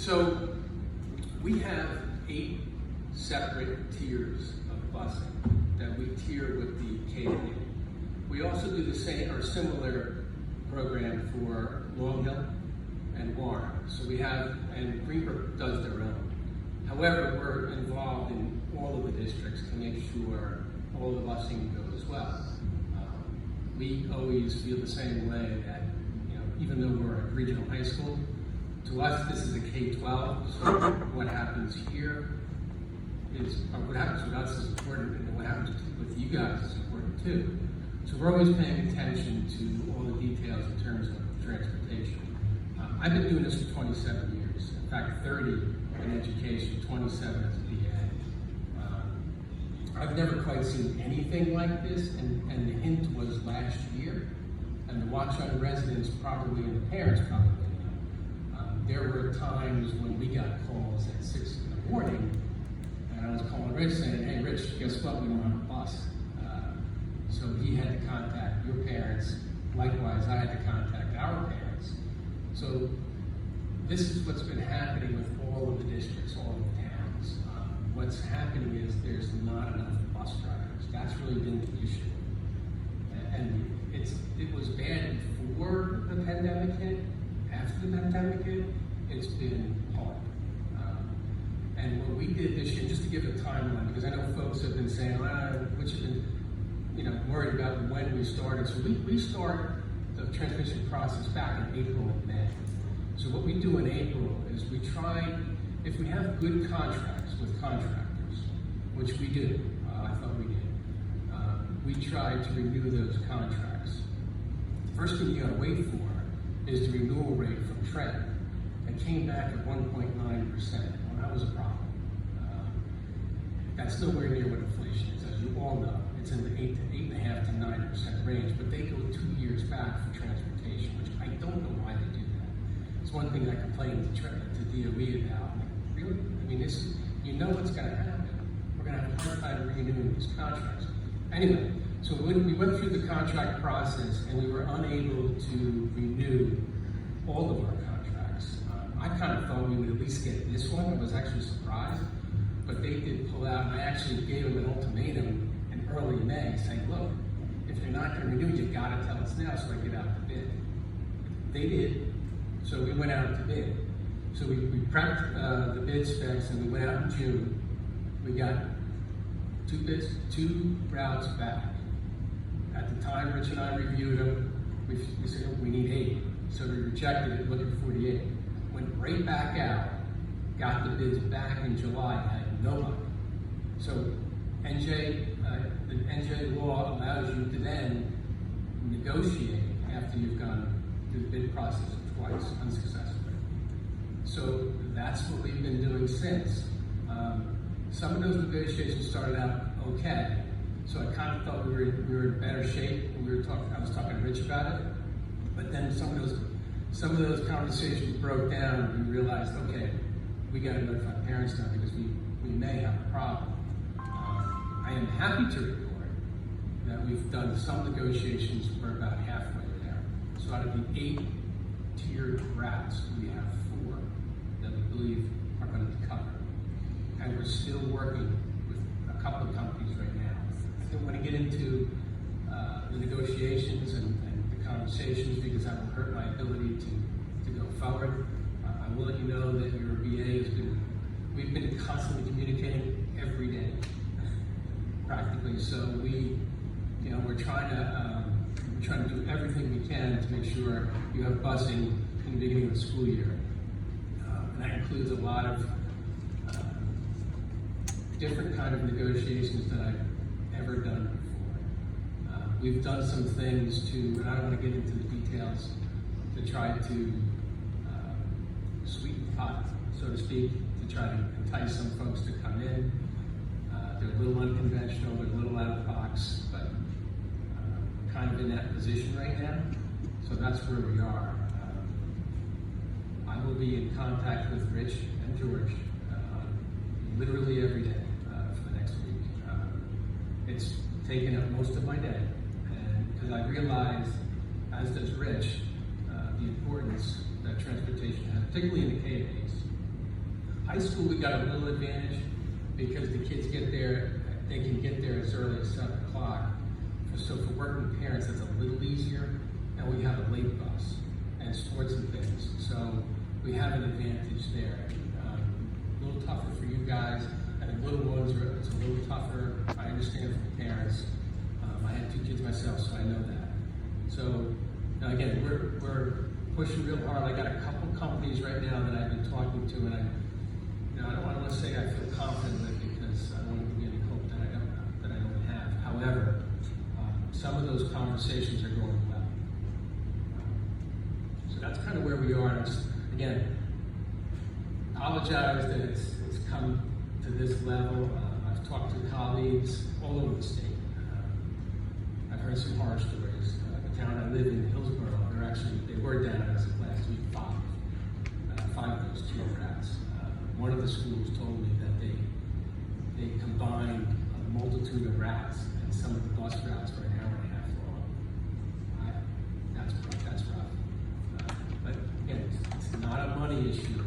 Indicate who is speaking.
Speaker 1: So we have 8 separate tiers of busing that we tier with the K-8. We also do the same or similar program for Long Hill and Warren. So we have, and Greenbrook does their own. However, we're involved in all of the districts to make sure all the busing goes well. We always feel the same way that, even though we're a regional high school, to us this is a K-12, so what happens here is, or what happens with us is important, and what happens with you guys is important too. So we're always paying attention to all the details in terms of transportation. I've been doing this for 27 years, in fact 30 in education, 27 as a BA. I've never quite seen anything like this, and the hint was last year, and the Watchung residents probably, and the parents probably know. There were times when we got calls at 6 in the morning, and I was calling Rich saying, hey Rich, guess what, we don't have a bus. So he had to contact your parents, likewise I had to contact our parents. So this is what's been happening with all of the districts, all of the towns. What's happening is there's not enough bus drivers. That's really been the issue. And it was bad before the pandemic hit. After the pandemic hit, it's been hard. And what we did this year, just to give a timeline, because I know folks have been saying, which have been worried about when we started. So we start the transmission process back in April and May. So what we do in April is we try, if we have good contracts with contractors, which we do, I thought we did, we try to renew those contracts. The first thing you gotta wait for is the renewal rate from Trent. It came back at 1.9%. Well, that was a problem. That's nowhere near what inflation is, as you all know. It's in the 8.5 to 9% range, but they go 2 years back for transportation, which I don't know why they do that. It's one thing I complained to DOE about. Really? I mean, you know what's going to happen. We're going to have a hard time renewing these contracts. Anyway, so when we went through the contract process and we were unable to renew all of our contracts, I kind of thought we would at least get this one. I was actually surprised, but they did pull out, and I actually gave them an ultimatum in early May saying, look, if you're not going to renew, you got to tell us now so I get out the bid. They did, so we went out to bid. So we prepped the bid specs and we went out in June. We got 2 bids, 2 routes back. At the time, Rich and I reviewed them. We said, oh, we need 8. So we rejected it, looking for 48. Went right back out, got the bids back in July, had nobody. So the NJ law allows you to then negotiate after you've gone through the bid process twice unsuccessfully. So that's what we've been doing since. Some of those negotiations started out okay, so I kind of thought we were in better shape. I was talking to Rich about it, but then some of those conversations broke down, and we realized, okay, we got to notify parents now because we may have a problem. I am happy to report that we've done some negotiations. We're about halfway there. So out of the 8 tiered routes, we have 4 that we believe are going to be covered. And we're still working with a couple of companies right now. I don't want to get into the negotiations and the conversations because that will hurt my ability to go forward. I will let you know that your BA we've been constantly communicating every day, practically. So we're trying to do everything we can to make sure you have busing in the beginning of the school year. And that includes a lot of different kind of negotiations that I've ever done before. We've done some things and I don't want to get into the details, to try to sweeten the pot, so to speak, to try to entice some folks to come in. They're a little unconventional, they're a little out of the box, but we're kind of in that position right now. So that's where we are. I will be in contact with Rich and George literally every day for the next week. It's taken up most of my day, and because I realize, as does Rich, the importance that transportation has, particularly in the K-8s. High school, we got a little advantage because the kids get there, they can get there as early as 7 o'clock. So for working parents, that's a little easier. And we have a late bus and sports and things. So we have an advantage there. A little tougher for you guys, and the little ones it's a little tougher. I understand for the parents. I had 2 kids myself, so I know that. So now again, we're pushing real hard. I got a couple companies right now that I've been talking to, and I don't want to say I feel confident with because I don't want to give you any hope that I don't have. However, some of those conversations are going well. So that's kind of where we are. And just, again, apologize that it's come to this level. I've talked to colleagues all over the state. I've heard some horror stories. The town I live in, Hillsborough, they were down as of last week 5 of those 2 rats. One of the schools told me that they combined a multitude of rats, and some of the bus routes were an hour and a half long. That's rough. But again, it's not a money issue.